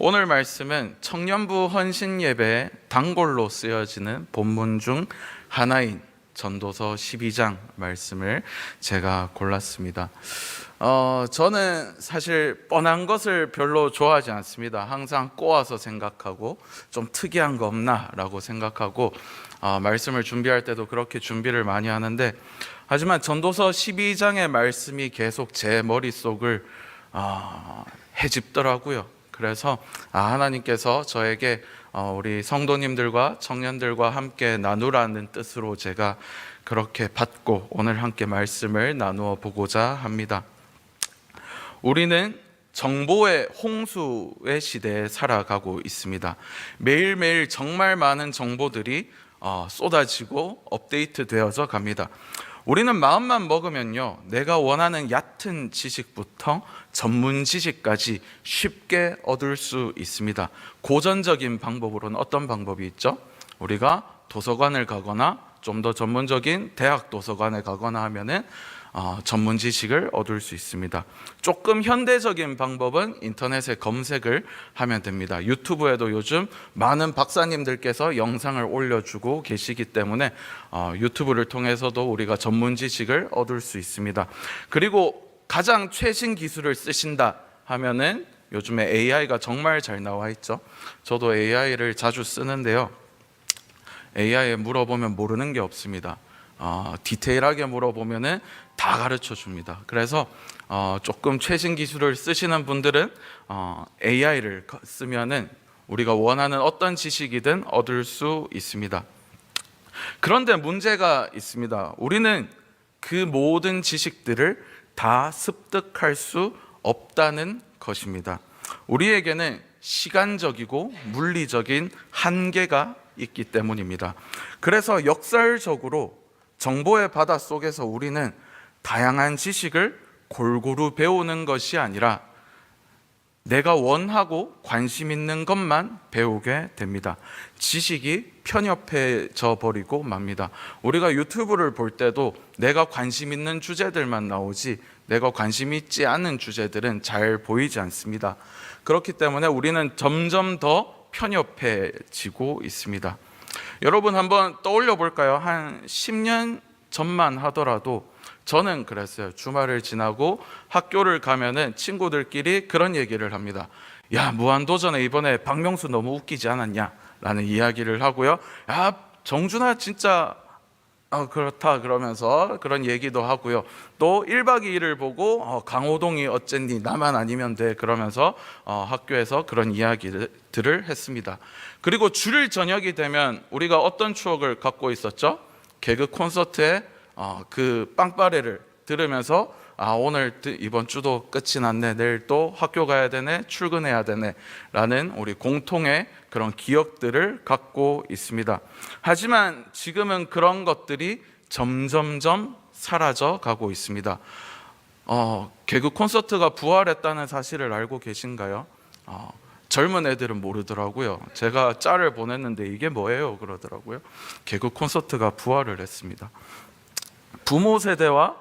오늘 말씀은 청년부 헌신 예배 단골로 쓰여지는 본문 중 하나인 전도서 12장 말씀을 제가 골랐습니다. 저는 사실 뻔한 것을 별로 좋아하지 않습니다. 항상 꼬아서 생각하고 좀 특이한 거 없나 라고 생각하고 말씀을 준비할 때도 그렇게 준비를 많이 하는데, 하지만 전도서 12장의 말씀이 계속 제 머릿속을 해집더라고요. 그래서 하나님께서 저에게 우리 성도님들과 청년들과 함께 나누라는 뜻으로 제가 그렇게 받고 오늘 함께 말씀을 나누어 보고자 합니다. 우리는 정보의 홍수의 시대에 살아가고 있습니다. 매일매일 정말 많은 정보들이 쏟아지고 업데이트 되어져 갑니다. 우리는 마음만 먹으면요, 내가 원하는 얕은 지식부터 전문 지식까지 쉽게 얻을 수 있습니다. 고전적인 방법으로는 어떤 방법이 있죠? 우리가 도서관을 가거나 좀 더 전문적인 대학 도서관에 가거나 하면은 전문 지식을 얻을 수 있습니다. 조금 현대적인 방법은 인터넷에 검색을 하면 됩니다. 유튜브에도 요즘 많은 박사님들께서 영상을 올려주고 계시기 때문에 유튜브를 통해서도 우리가 전문 지식을 얻을 수 있습니다. 그리고 가장 최신 기술을 쓰신다 하면은 요즘에 AI가 정말 잘 나와 있죠. 저도 AI를 자주 쓰는데요, AI에 물어보면 모르는 게 없습니다. 디테일하게 물어보면은 다 가르쳐 줍니다. 그래서 조금 최신 기술을 쓰시는 분들은 AI를 쓰면은 우리가 원하는 어떤 지식이든 얻을 수 있습니다. 그런데 문제가 있습니다. 우리는 그 모든 지식들을 다 습득할 수 없다는 것입니다. 우리에게는 시간적이고 물리적인 한계가 있기 때문입니다. 그래서 역설적으로 정보의 바닷속에서 우리는 다양한 지식을 골고루 배우는 것이 아니라 내가 원하고 관심 있는 것만 배우게 됩니다. 지식이 편협해져 버리고 맙니다. 우리가 유튜브를 볼 때도 내가 관심 있는 주제들만 나오지 내가 관심 있지 않은 주제들은 잘 보이지 않습니다. 그렇기 때문에 우리는 점점 더 편협해지고 있습니다. 여러분 한번 떠올려 볼까요? 한 10년 전만 하더라도 저는 그랬어요. 주말을 지나고 학교를 가면은 친구들끼리 그런 얘기를 합니다. 야, 무한도전에 이번에 박명수 너무 웃기지 않았냐? 라는 이야기를 하고요. 야, 정준하 진짜 그렇다 그러면서 그런 얘기도 하고요. 또 1박 2일을 보고 강호동이 어쨌니 나만 아니면 돼 그러면서 학교에서 그런 이야기들을 했습니다. 그리고 주일 저녁이 되면 우리가 어떤 추억을 갖고 있었죠? 개그 콘서트에 그 빵빠레를 들으면서 오늘 이번 주도 끝이 났네, 내일 또 학교 가야 되네, 출근해야 되네 라는 우리 공통의 그런 기억들을 갖고 있습니다. 하지만 지금은 그런 것들이 점점점 사라져 가고 있습니다. 개그 콘서트가 부활했다는 사실을 알고 계신가요? 젊은 애들은 모르더라고요. 제가 짤을 보냈는데 이게 뭐예요? 그러더라고요. 개그 콘서트가 부활을 했습니다. 부모 세대와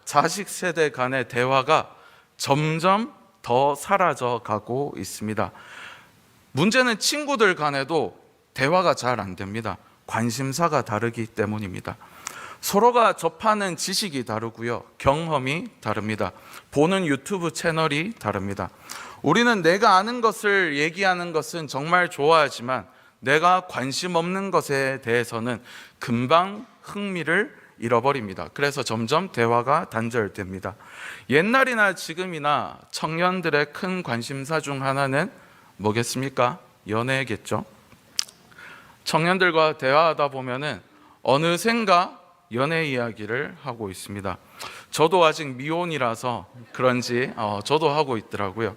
자식 세대 간의 대화가 점점 더 사라져 가고 있습니다. 문제는 친구들 간에도 대화가 잘 안 됩니다. 관심사가 다르기 때문입니다. 서로가 접하는 지식이 다르고요, 경험이 다릅니다. 보는 유튜브 채널이 다릅니다. 우리는 내가 아는 것을 얘기하는 것은 정말 좋아하지만 내가 관심 없는 것에 대해서는 금방 흥미를 잃어버립니다. 그래서 점점 대화가 단절됩니다. 옛날이나 지금이나 청년들의 큰 관심사 중 하나는 뭐겠습니까? 연애겠죠. 청년들과 대화하다 보면은 어느샌가 연애 이야기를 하고 있습니다. 저도 아직 미혼이라서 그런지 저도 하고 있더라고요.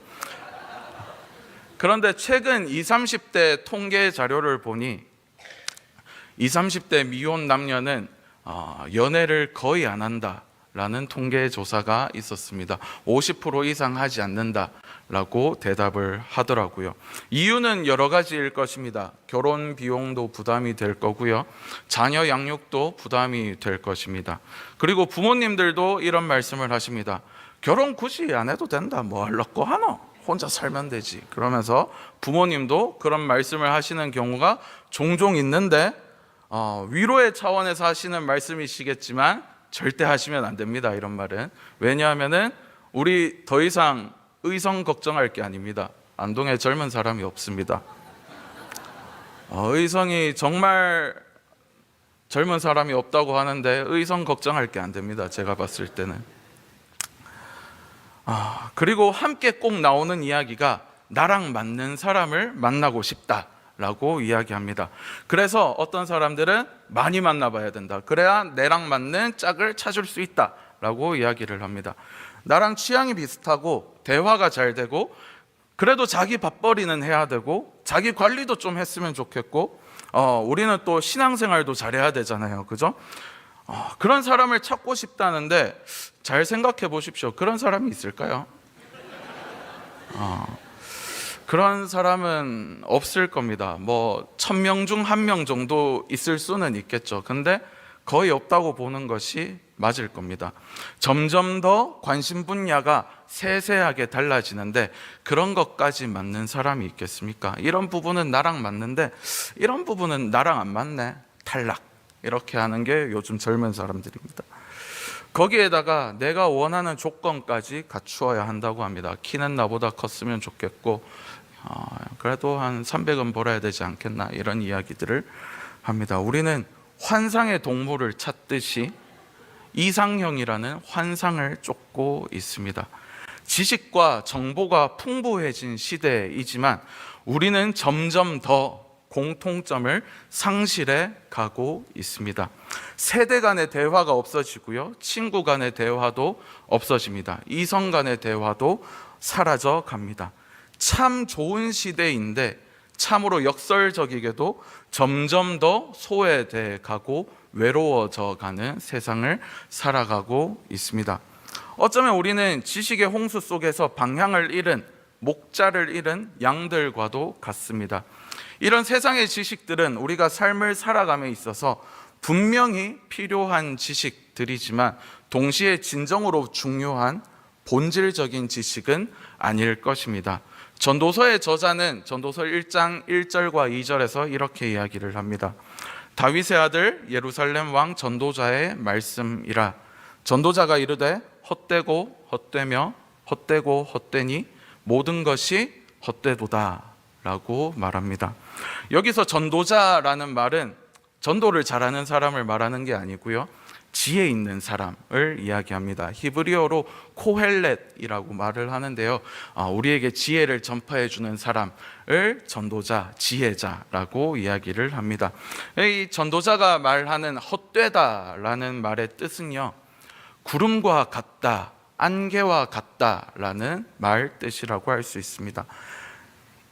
그런데 최근 20, 30대 통계 자료를 보니 20, 30대 미혼 남녀는 연애를 거의 안 한다라는 통계 조사가 있었습니다. 50% 이상 하지 않는다라고 대답을 하더라고요. 이유는 여러 가지일 것입니다. 결혼 비용도 부담이 될 거고요, 자녀 양육도 부담이 될 것입니다. 그리고 부모님들도 이런 말씀을 하십니다. 결혼 굳이 안 해도 된다, 뭐 하려고 하노? 혼자 살면 되지. 그러면서 부모님도 그런 말씀을 하시는 경우가 종종 있는데 위로의 차원에서 하시는 말씀이시겠지만 절대 하시면 안 됩니다. 이런 말은. 왜냐하면은 우리 더 이상 의성 걱정할 게 아닙니다. 안동에 젊은 사람이 없습니다. 의성이 정말 젊은 사람이 없다고 하는데 의성 걱정할 게 안 됩니다. 제가 봤을 때는. 그리고 함께 꼭 나오는 이야기가 나랑 맞는 사람을 만나고 싶다라고 이야기합니다. 그래서 어떤 사람들은 많이 만나봐야 된다. 그래야 내랑 맞는 짝을 찾을 수 있다라고 이야기를 합니다. 나랑 취향이 비슷하고 대화가 잘 되고 그래도 자기 밥벌이는 해야 되고 자기 관리도 좀 했으면 좋겠고 우리는 또 신앙생활도 잘해야 되잖아요. 그죠? 그런 사람을 찾고 싶다는데 잘 생각해 보십시오. 그런 사람이 있을까요? 그런 사람은 없을 겁니다. 뭐 1000명 중 1명 정도 있을 수는 있겠죠. 근데 거의 없다고 보는 것이 맞을 겁니다. 점점 더 관심 분야가 세세하게 달라지는데 그런 것까지 맞는 사람이 있겠습니까? 이런 부분은 나랑 맞는데 이런 부분은 나랑 안 맞네. 탈락. 이렇게 하는 게 요즘 젊은 사람들입니다. 거기에다가 내가 원하는 조건까지 갖추어야 한다고 합니다. 키는 나보다 컸으면 좋겠고 그래도 한 300은 벌어야 되지 않겠나 이런 이야기들을 합니다. 우리는 환상의 동물을 찾듯이 이상형이라는 환상을 쫓고 있습니다. 지식과 정보가 풍부해진 시대이지만 우리는 점점 더 공통점을 상실해 가고 있습니다. 세대 간의 대화가 없어지고요. 친구 간의 대화도 없어집니다. 이성 간의 대화도 사라져 갑니다. 참 좋은 시대인데 참으로 역설적이게도 점점 더 소외돼 가고 외로워져 가는 세상을 살아가고 있습니다. 어쩌면 우리는 지식의 홍수 속에서 방향을 잃은 목자를 잃은 양들과도 같습니다. 이런 세상의 지식들은 우리가 삶을 살아감에 있어서 분명히 필요한 지식들이지만 동시에 진정으로 중요한 본질적인 지식은 아닐 것입니다. 전도서의 저자는 전도서 1장 1절과 2절에서 이렇게 이야기를 합니다. 다윗의 아들 예루살렘 왕 전도자의 말씀이라. 전도자가 이르되 헛되고 헛되며 헛되고 헛되니 모든 것이 헛되도다 라고 말합니다. 여기서 전도자라는 말은 전도를 잘하는 사람을 말하는 게 아니고요, 지혜 있는 사람을 이야기합니다. 히브리어로 코헬렛이라고 말을 하는데요, 우리에게 지혜를 전파해 주는 사람을 전도자, 지혜자라고 이야기를 합니다. 이 전도자가 말하는 헛되다라는 말의 뜻은요, 구름과 같다, 안개와 같다라는 말 뜻이라고 할 수 있습니다.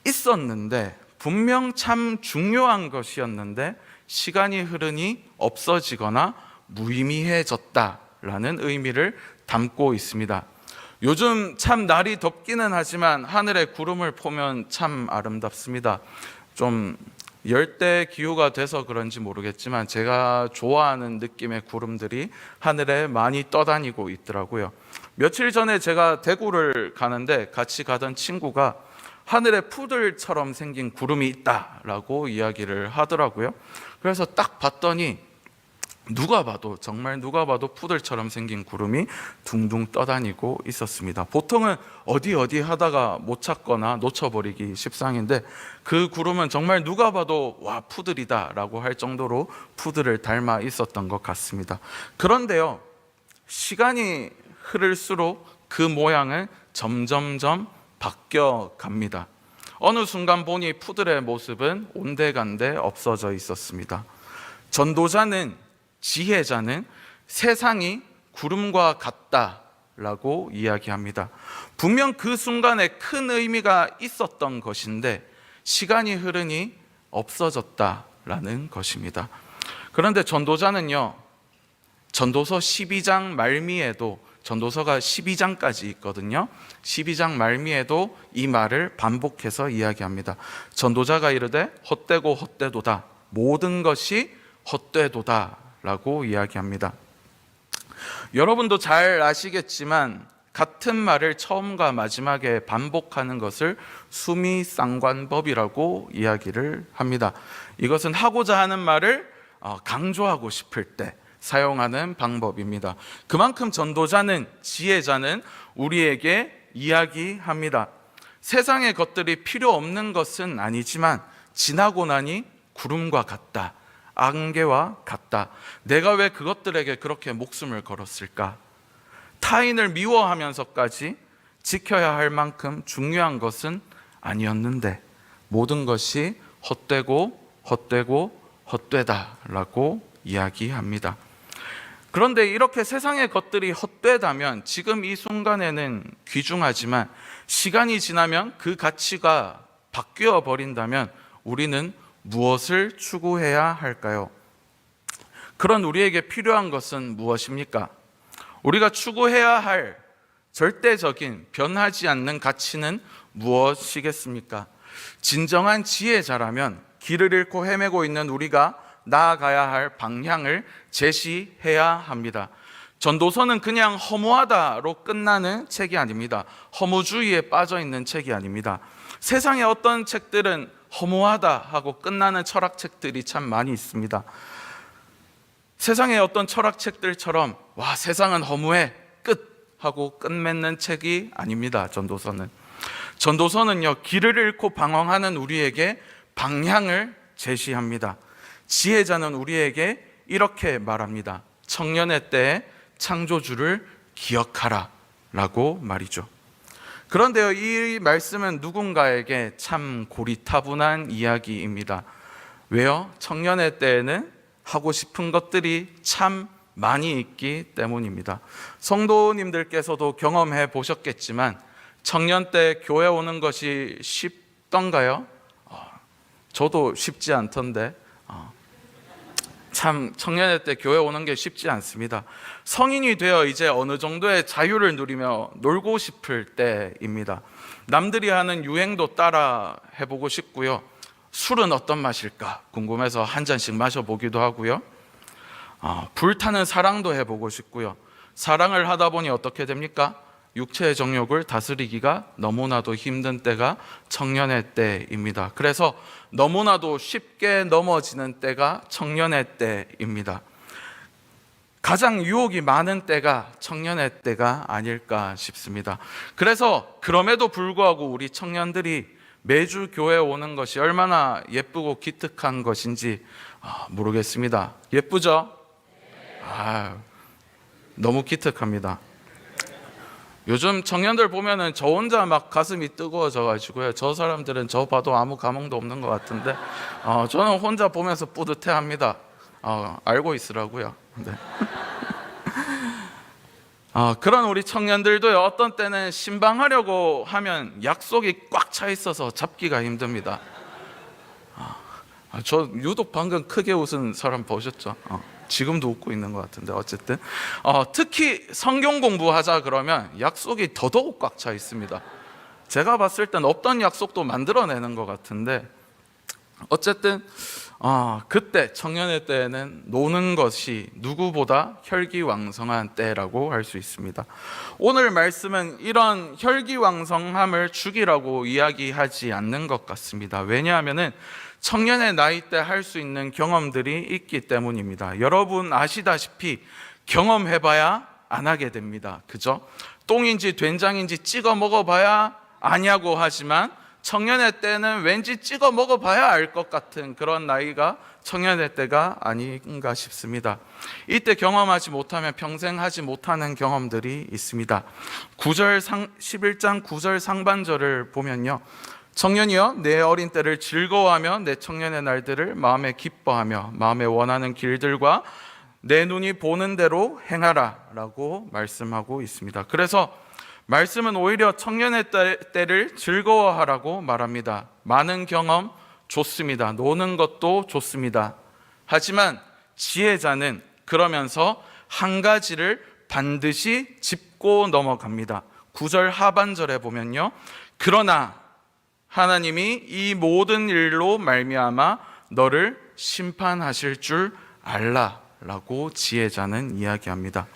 있었는데 분명 참 중요한 것이었는데 시간이 흐르니 없어지거나 무의미해졌다라는 의미를 담고 있습니다. 요즘 참 날이 덥기는 하지만 하늘의 구름을 보면 참 아름답습니다. 좀 열대 기후가 돼서 그런지 모르겠지만 제가 좋아하는 느낌의 구름들이 하늘에 많이 떠다니고 있더라고요. 며칠 전에 제가 대구를 가는데 같이 가던 친구가 하늘에 푸들처럼 생긴 구름이 있다라고 이야기를 하더라고요. 그래서 딱 봤더니 누가 봐도, 정말 누가 봐도 푸들처럼 생긴 구름이 둥둥 떠다니고 있었습니다. 보통은 어디 하다가 못 찾거나 놓쳐버리기 십상인데 그 구름은 정말 누가 봐도 와, 푸들이다 라고 할 정도로 푸들을 닮아 있었던 것 같습니다. 그런데요, 시간이 흐를수록 그 모양은 점점점 바뀌어 갑니다. 어느 순간 보니 푸들의 모습은 온데간데 없어져 있었습니다. 전도자는, 지혜자는 세상이 구름과 같다라고 이야기합니다. 분명 그 순간에 큰 의미가 있었던 것인데 시간이 흐르니 없어졌다라는 것입니다. 그런데 전도자는요, 전도서 12장 말미에도, 전도서가 12장까지 있거든요. 12장 말미에도 이 말을 반복해서 이야기합니다. 전도자가 이르되 헛되고 헛되도다, 모든 것이 헛되도다 라고 이야기합니다. 여러분도 잘 아시겠지만 같은 말을 처음과 마지막에 반복하는 것을 수미상관법이라고 이야기를 합니다. 이것은 하고자 하는 말을 강조하고 싶을 때 사용하는 방법입니다. 그만큼 전도자는, 지혜자는 우리에게 이야기합니다. 세상의 것들이 필요 없는 것은 아니지만 지나고 나니 구름과 같다, 안개와 같다. 내가 왜 그것들에게 그렇게 목숨을 걸었을까? 타인을 미워하면서까지 지켜야 할 만큼 중요한 것은 아니었는데 모든 것이 헛되고 헛되다라고 이야기합니다. 그런데 이렇게 세상의 것들이 헛되다면 지금 이 순간에는 귀중하지만 시간이 지나면 그 가치가 바뀌어 버린다면 우리는 무엇을 추구해야 할까요? 그런 우리에게 필요한 것은 무엇입니까? 우리가 추구해야 할 절대적인 변하지 않는 가치는 무엇이겠습니까? 진정한 지혜자라면 길을 잃고 헤매고 있는 우리가 나아가야 할 방향을 제시해야 합니다. 전도서는 그냥 허무하다로 끝나는 책이 아닙니다. 허무주의에 빠져 있는 책이 아닙니다. 세상에 어떤 책들은 허무하다 하고 끝나는 철학책들이 참 많이 있습니다. 세상의 어떤 철학책들처럼 와, 세상은 허무해, 끝 하고 끝맺는 책이 아닙니다. 전도서는요, 길을 잃고 방황하는 우리에게 방향을 제시합니다. 지혜자는 우리에게 이렇게 말합니다. 청년의 때에 창조주를 기억하라 라고 말이죠. 그런데요, 이 말씀은 누군가에게 참 고리타분한 이야기입니다. 왜요? 청년의 때에는 하고 싶은 것들이 참 많이 있기 때문입니다. 성도님들께서도 경험해 보셨겠지만 청년 때 교회 오는 것이 쉽던가요? 저도 쉽지 않던데 참 청년의 때 교회 오는 게 쉽지 않습니다. 성인이 되어 이제 어느 정도의 자유를 누리며 놀고 싶을 때입니다. 남들이 하는 유행도 따라 해보고 싶고요. 술은 어떤 맛일까 궁금해서 한 잔씩 마셔보기도 하고요. 불타는 사랑도 해보고 싶고요. 사랑을 하다 보니 어떻게 됩니까? 육체의 정욕을 다스리기가 너무나도 힘든 때가 청년의 때입니다. 그래서 너무나도 쉽게 넘어지는 때가 청년의 때입니다. 가장 유혹이 많은 때가 청년의 때가 아닐까 싶습니다. 그래서 그럼에도 불구하고 우리 청년들이 매주 교회에 오는 것이 얼마나 예쁘고 기특한 것인지 모르겠습니다. 예쁘죠? 너무 기특합니다. 요즘 청년들 보면은 저 혼자 막 가슴이 뜨거워져 가지고요. 저 사람들은 저 봐도 아무 감흥도 없는 것 같은데 저는 혼자 보면서 뿌듯해 합니다. 알고 있으라고요. 네. 그런 우리 청년들도요, 어떤 때는 신방하려고 하면 약속이 꽉 차 있어서 잡기가 힘듭니다. 저 유독 방금 크게 웃은 사람 보셨죠? 지금도 웃고 있는 것 같은데 어쨌든 특히 성경 공부하자 그러면 약속이 더더욱 꽉 차 있습니다. 제가 봤을 땐 없던 약속도 만들어내는 것 같은데 어쨌든 그때 청년의 때에는 노는 것이 누구보다 혈기왕성한 때라고 할 수 있습니다. 오늘 말씀은 이런 혈기왕성함을 죽이라고 이야기하지 않는 것 같습니다. 왜냐하면은 청년의 나이 때 할 수 있는 경험들이 있기 때문입니다. 여러분 아시다시피 경험해봐야 안 하게 됩니다. 그죠? 똥인지 된장인지 찍어 먹어봐야 아냐고 하지만 청년의 때는 왠지 찍어 먹어봐야 알 것 같은 그런 나이가 청년의 때가 아닌가 싶습니다. 이때 경험하지 못하면 평생 하지 못하는 경험들이 있습니다. 11장 9절 상반절을 보면요, 청년이여 내 어린 때를 즐거워하며 내 청년의 날들을 마음에 기뻐하며 마음에 원하는 길들과 내 눈이 보는 대로 행하라 라고 말씀하고 있습니다. 그래서 말씀은 오히려 청년의 때를 즐거워하라고 말합니다. 많은 경험 좋습니다. 노는 것도 좋습니다. 하지만 지혜자는 그러면서 한 가지를 반드시 짚고 넘어갑니다. 9절 하반절에 보면요, 그러나 하나님이 이 모든 일로 말미암아 너를 심판하실 줄 알라 라고 지혜자는 이야기합니다.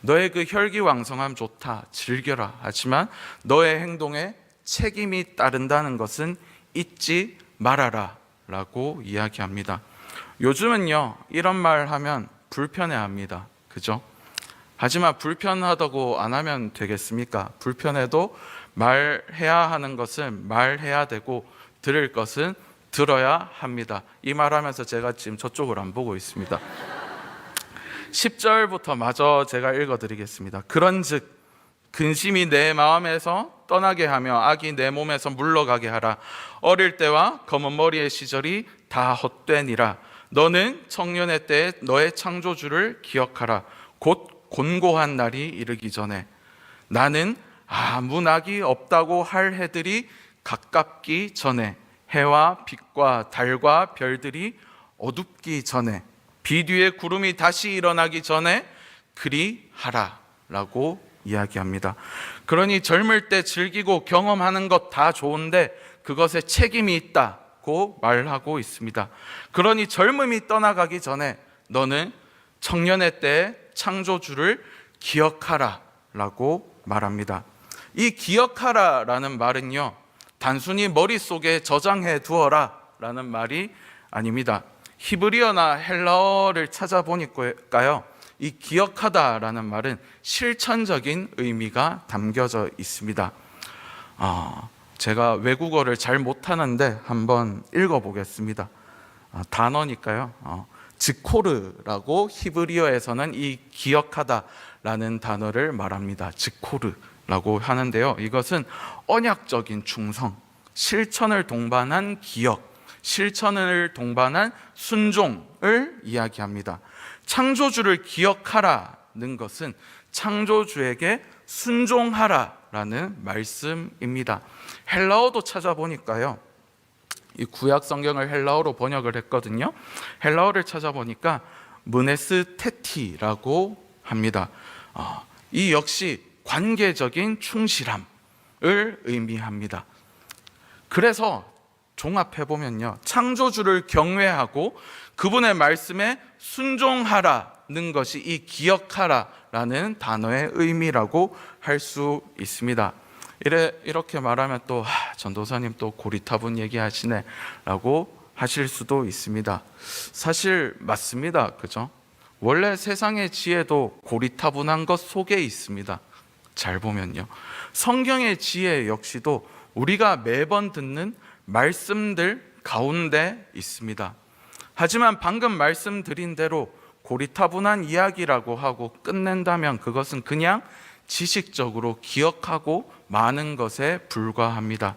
너의 그 혈기왕성함 좋다, 즐겨라. 하지만 너의 행동에 책임이 따른다는 것은 잊지 말아라 라고 이야기합니다. 요즘은요, 이런 말 하면 불편해합니다. 그죠? 하지만 불편하다고 안 하면 되겠습니까? 불편해도 말해야 하는 것은 말해야 되고 들을 것은 들어야 합니다. 이 말하면서 제가 지금 저쪽을 안 보고 있습니다. 10절부터 마저 제가 읽어드리겠습니다. 그런즉 근심이 내 마음에서 떠나게 하며 악이 내 몸에서 물러가게 하라. 어릴 때와 검은 머리의 시절이 다 헛되니라. 너는 청년의 때에 너의 창조주를 기억하라. 곧 곤고한 날이 이르기 전에 나는 아무 낙이 없다고 할 해들이 가깝기 전에 해와 빛과 달과 별들이 어둡기 전에 비 뒤에 구름이 다시 일어나기 전에 그리하라 라고 이야기합니다. 그러니 젊을 때 즐기고 경험하는 것 다 좋은데 그것에 책임이 있다고 말하고 있습니다. 그러니 젊음이 떠나가기 전에 너는 청년의 때에 창조주를 기억하라 라고 말합니다. 이 기억하라 라는 말은요, 단순히 머릿속에 저장해 두어라 라는 말이 아닙니다. 히브리어나 헬라어를 찾아보니까요, 이 기억하다 라는 말은 실천적인 의미가 담겨져 있습니다. 제가 외국어를 잘 못하는데 한번 읽어보겠습니다. 단어니까요. 지코르라고 히브리어에서는 이 기억하다라는 단어를 말합니다. 지코르라고 하는데요. 이것은 언약적인 충성, 실천을 동반한 기억, 실천을 동반한 순종을 이야기합니다. 창조주를 기억하라는 것은 창조주에게 순종하라라는 말씀입니다. 헬라어도 찾아보니까요, 이 구약 성경을 헬라어로 번역을 했거든요. 헬라어를 찾아보니까 무네스테티라고 합니다. 이 역시 관계적인 충실함을 의미합니다. 그래서 종합해보면요, 창조주를 경외하고 그분의 말씀에 순종하라는 것이 이 기억하라라는 단어의 의미라고 할 수 있습니다. 이렇게 말하면 또 전도사님 또 고리타분 얘기하시네 라고 하실 수도 있습니다. 사실 맞습니다. 그죠? 원래 세상의 지혜도 고리타분한 것 속에 있습니다. 잘 보면요, 성경의 지혜 역시도 우리가 매번 듣는 말씀들 가운데 있습니다. 하지만 방금 말씀드린 대로 고리타분한 이야기라고 하고 끝낸다면 그것은 그냥 지식적으로 기억하고 많은 것에 불과합니다.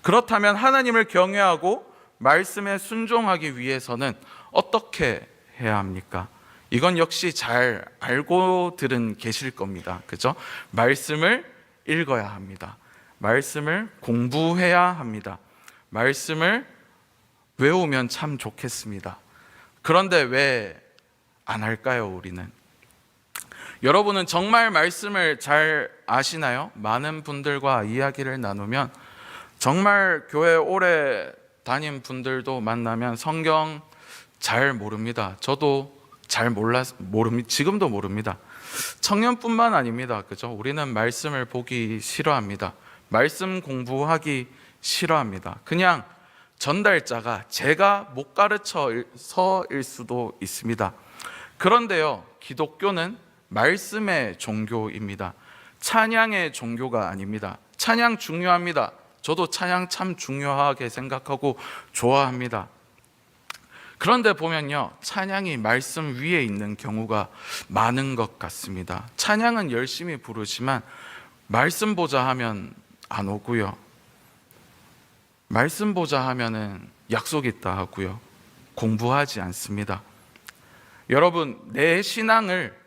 그렇다면 하나님을 경외하고 말씀에 순종하기 위해서는 어떻게 해야 합니까? 이건 역시 잘 알고들은 계실 겁니다. 그죠? 말씀을 읽어야 합니다. 말씀을 공부해야 합니다. 말씀을 외우면 참 좋겠습니다. 그런데 왜 안 할까요, 우리는? 여러분은 정말 말씀을 잘 아시나요? 많은 분들과 이야기를 나누면 정말 교회 오래 다닌 분들도 만나면 성경 잘 모릅니다. 저도 잘 모릅니다. 지금도 모릅니다. 청년뿐만 아닙니다. 그죠? 우리는 말씀을 보기 싫어합니다. 말씀 공부하기 싫어합니다. 그냥 전달자가 제가 못 가르쳐서일 수도 있습니다. 그런데요, 기독교는 말씀의 종교입니다. 찬양의 종교가 아닙니다. 찬양 중요합니다. 저도 찬양 참 중요하게 생각하고 좋아합니다. 그런데 보면요, 찬양이 말씀 위에 있는 경우가 많은 것 같습니다. 찬양은 열심히 부르지만 말씀 보자 하면 안 오고요, 말씀 보자 하면은 약속 있다 하고요, 공부하지 않습니다. 여러분, 내 신앙을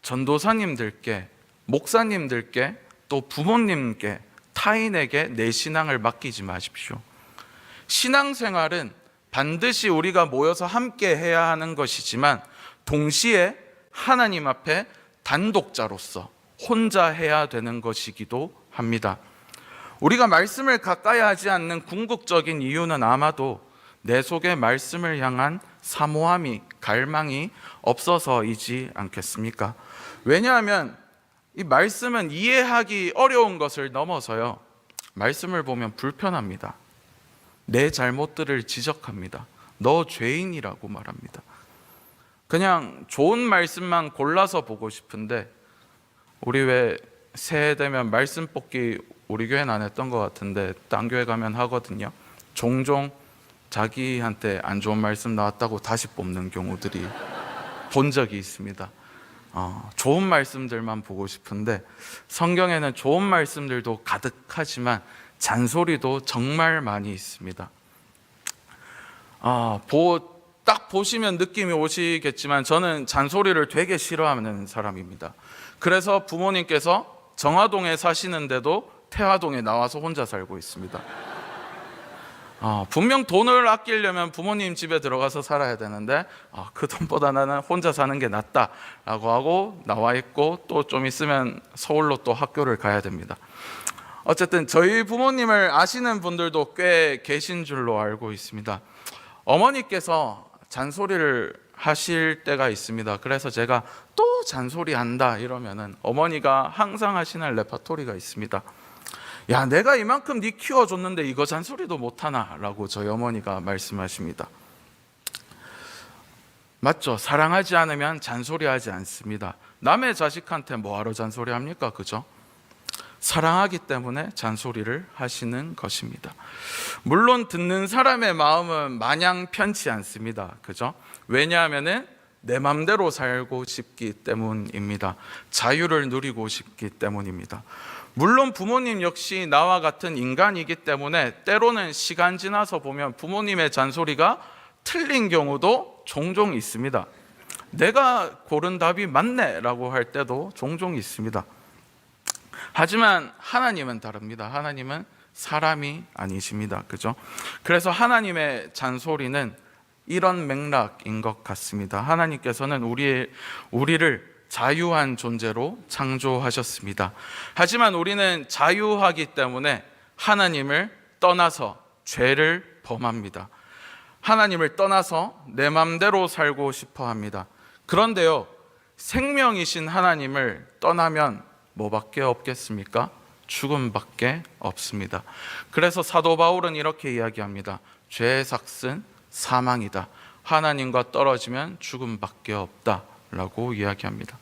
전도사님들께, 목사님들께, 또 부모님께, 타인에게 내 신앙을 맡기지 마십시오. 신앙생활은 반드시 우리가 모여서 함께 해야 하는 것이지만 동시에 하나님 앞에 단독자로서 혼자 해야 되는 것이기도 합니다. 우리가 말씀을 가까이 하지 않는 궁극적인 이유는 아마도 내 속에 말씀을 향한 사모함이, 갈망이 없어서이지 않겠습니까? 왜냐하면 이 말씀은 이해하기 어려운 것을 넘어서요, 말씀을 보면 불편합니다. 내 잘못들을 지적합니다. 너 죄인이라고 말합니다. 그냥 좋은 말씀만 골라서 보고 싶은데, 우리 왜 새해 되면 말씀 뽑기 우리 교회는 안 했던 것 같은데 딴 교회 가면 하거든요. 종종 자기한테 안 좋은 말씀 나왔다고 다시 뽑는 경우들이 본 적이 있습니다. 좋은 말씀들만 보고 싶은데 성경에는 좋은 말씀들도 가득하지만 잔소리도 정말 많이 있습니다. 딱 보시면 느낌이 오시겠지만 저는 잔소리를 되게 싫어하는 사람입니다. 그래서 부모님께서 정화동에 사시는데도 태화동에 나와서 혼자 살고 있습니다. 분명 돈을 아끼려면 부모님 집에 들어가서 살아야 되는데 그 돈보다 나는 혼자 사는 게 낫다라고 하고 나와 있고, 또 좀 있으면 서울로 또 학교를 가야 됩니다. 어쨌든 저희 부모님을 아시는 분들도 꽤 계신 줄로 알고 있습니다. 어머니께서 잔소리를 하실 때가 있습니다. 그래서 제가 또 잔소리 한다 이러면은 어머니가 항상 하시는 레퍼토리가 있습니다. 야, 내가 이만큼 네 키워줬는데 이거 잔소리도 못하나? 라고 저희 어머니가 말씀하십니다. 맞죠? 사랑하지 않으면 잔소리하지 않습니다. 남의 자식한테 뭐하러 잔소리합니까? 그죠? 사랑하기 때문에 잔소리를 하시는 것입니다. 물론 듣는 사람의 마음은 마냥 편치 않습니다. 그죠? 왜냐하면은 내 맘대로 살고 싶기 때문입니다. 자유를 누리고 싶기 때문입니다. 물론 부모님 역시 나와 같은 인간이기 때문에 때로는 시간 지나서 보면 부모님의 잔소리가 틀린 경우도 종종 있습니다. 내가 고른 답이 맞네 라고 할 때도 종종 있습니다. 하지만 하나님은 다릅니다. 하나님은 사람이 아니십니다. 그죠? 그래서 하나님의 잔소리는 이런 맥락인 것 같습니다. 하나님께서는 우리를 자유한 존재로 창조하셨습니다. 하지만 우리는 자유하기 때문에 하나님을 떠나서 죄를 범합니다. 하나님을 떠나서 내 맘대로 살고 싶어 합니다. 그런데요, 생명이신 하나님을 떠나면 뭐밖에 없겠습니까? 죽음밖에 없습니다. 그래서 사도 바울은 이렇게 이야기합니다. 죄의 삭은 사망이다. 하나님과 떨어지면 죽음밖에 없다 라고 이야기합니다.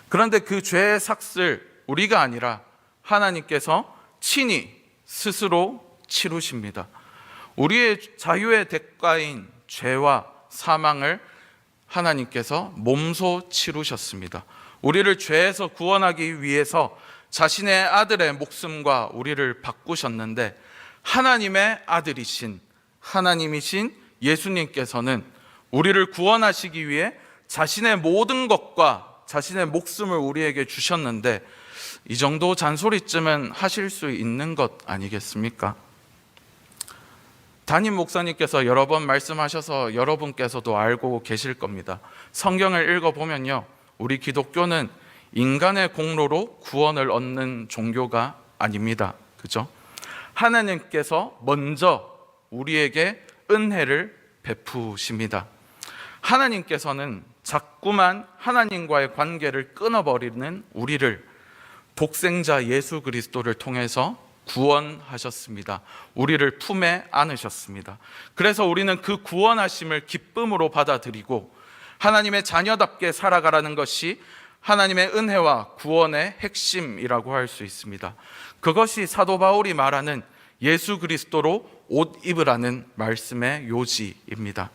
그런데 그 죄의 삭을 우리가 아니라 하나님께서 친히 스스로 치루십니다. 우리의 자유의 대가인 죄와 사망을 하나님께서 몸소 치루셨습니다. 우리를 죄에서 구원하기 위해서 자신의 아들의 목숨과 우리를 바꾸셨는데, 하나님의 아들이신 하나님이신 예수님께서는 우리를 구원하시기 위해 자신의 모든 것과 자신의 목숨을 우리에게 주셨는데, 이 정도 잔소리쯤은 하실 수 있는 것 아니겠습니까? 담임 목사님께서 여러 번 말씀하셔서 여러분께서도 알고 계실 겁니다. 성경을 읽어보면요, 우리 기독교는 인간의 공로로 구원을 얻는 종교가 아닙니다. 그죠? 하나님께서 먼저 우리에게 은혜를 베푸십니다. 하나님께서는 자꾸만 하나님과의 관계를 끊어버리는 우리를 독생자 예수 그리스도를 통해서 구원하셨습니다. 우리를 품에 안으셨습니다. 그래서 우리는 그 구원하심을 기쁨으로 받아들이고 하나님의 자녀답게 살아가라는 것이 하나님의 은혜와 구원의 핵심이라고 할 수 있습니다. 그것이 사도 바울이 말하는 예수 그리스도로 옷 입으라는 말씀의 요지입니다.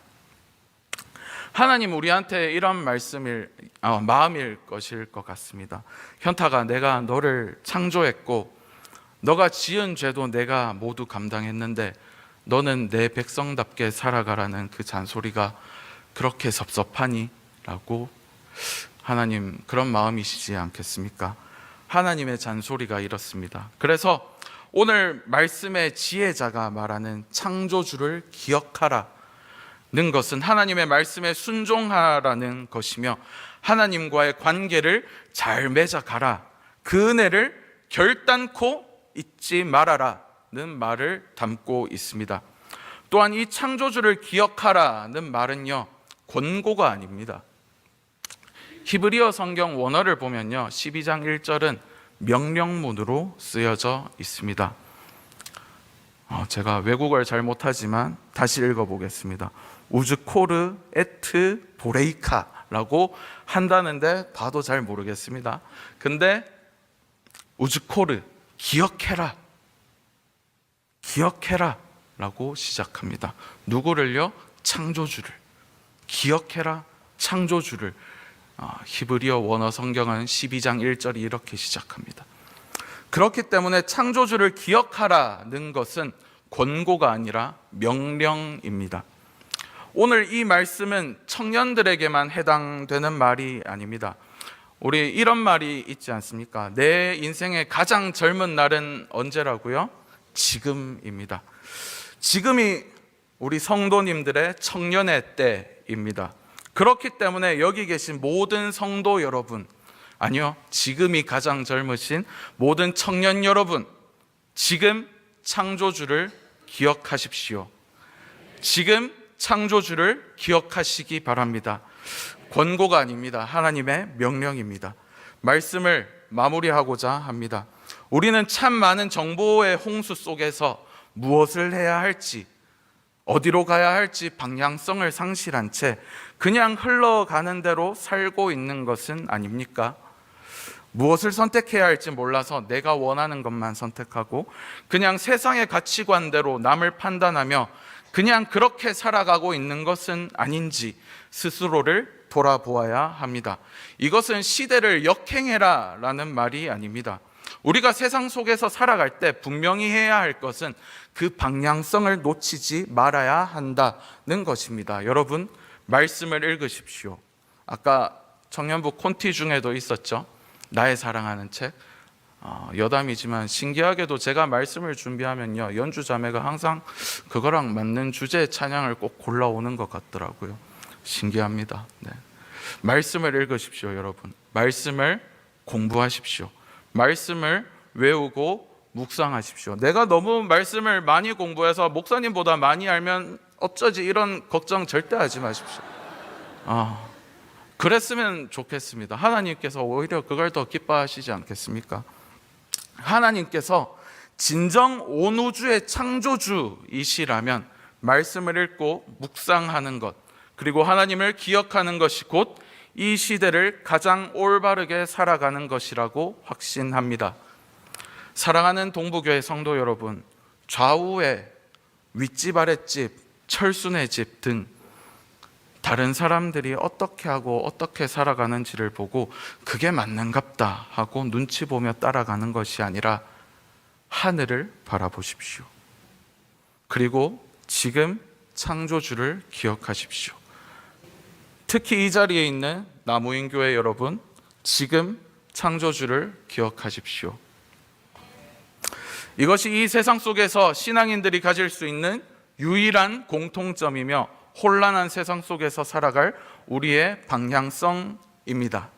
하나님 우리한테 이런 마음일 것일 것 같습니다. 현타가, 내가 너를 창조했고 너가 지은 죄도 내가 모두 감당했는데 너는 내 백성답게 살아가라는 그 잔소리가 그렇게 섭섭하니? 라고 하나님 그런 마음이시지 않겠습니까? 하나님의 잔소리가 이렇습니다. 그래서 오늘 말씀의 지혜자가 말하는 창조주를 기억하라는 것은 하나님의 말씀에 순종하라는 것이며, 하나님과의 관계를 잘 맺어가라, 그 은혜를 결단코 잊지 말아라는 말을 담고 있습니다. 또한 이 창조주를 기억하라는 말은요, 권고가 아닙니다. 히브리어 성경 원어를 보면요, 12장 1절은 명령문으로 쓰여져 있습니다. 제가 외국어를 잘 못하지만 다시 읽어보겠습니다. 우즈코르 에트 보레이카라고 한다는데 봐도 잘 모르겠습니다. 근데 우즈코르, 기억해라, 기억해라 라고 시작합니다. 누구를요? 창조주를. 기억해라, 창조주를. 히브리어 원어 성경은 12장 1절이 이렇게 시작합니다. 그렇기 때문에 창조주를 기억하라는 것은 권고가 아니라 명령입니다. 오늘 이 말씀은 청년들에게만 해당되는 말이 아닙니다. 우리 이런 말이 있지 않습니까? 내 인생의 가장 젊은 날은 언제라고요? 지금입니다. 지금이 우리 성도님들의 청년의 때입니다. 그렇기 때문에 여기 계신 모든 성도 여러분, 아니요, 지금이 가장 젊으신 모든 청년 여러분, 지금 창조주를 기억하십시오. 지금 창조주를 기억하시기 바랍니다. 권고가 아닙니다. 하나님의 명령입니다. 말씀을 마무리하고자 합니다. 우리는 참 많은 정보의 홍수 속에서 무엇을 해야 할지, 어디로 가야 할지 방향성을 상실한 채 그냥 흘러가는 대로 살고 있는 것은 아닙니까? 무엇을 선택해야 할지 몰라서 내가 원하는 것만 선택하고 그냥 세상의 가치관대로 남을 판단하며 그냥 그렇게 살아가고 있는 것은 아닌지 스스로를 돌아보아야 합니다. 이것은 시대를 역행해라 라는 말이 아닙니다. 우리가 세상 속에서 살아갈 때 분명히 해야 할 것은 그 방향성을 놓치지 말아야 한다는 것입니다. 여러분, 말씀을 읽으십시오. 아까 청년부 콘티 중에도 있었죠. 나의 사랑하는 책. 여담이지만 신기하게도 제가 말씀을 준비하면요, 연주 자매가 항상 그거랑 맞는 주제의 찬양을 꼭 골라오는 것 같더라고요. 신기합니다. 네. 말씀을 읽으십시오, 여러분. 말씀을 공부하십시오. 말씀을 외우고 묵상하십시오. 내가 너무 말씀을 많이 공부해서 목사님보다 많이 알면 어쩌지, 이런 걱정 절대 하지 마십시오. 그랬으면 좋겠습니다. 하나님께서 오히려 그걸 더 기뻐하시지 않겠습니까? 하나님께서 진정 온 우주의 창조주이시라면 말씀을 읽고 묵상하는 것, 그리고 하나님을 기억하는 것이 곧 이 시대를 가장 올바르게 살아가는 것이라고 확신합니다. 사랑하는 동부교회 성도 여러분, 좌우에 윗집 아랫집, 철순의 집 등 다른 사람들이 어떻게 하고 어떻게 살아가는지를 보고 그게 맞는갑다 하고 눈치 보며 따라가는 것이 아니라 하늘을 바라보십시오. 그리고 지금 창조주를 기억하십시오. 특히 이 자리에 있는 나무인교회 여러분, 지금 창조주를 기억하십시오. 이것이 이 세상 속에서 신앙인들이 가질 수 있는 유일한 공통점이며 혼란한 세상 속에서 살아갈 우리의 방향성입니다.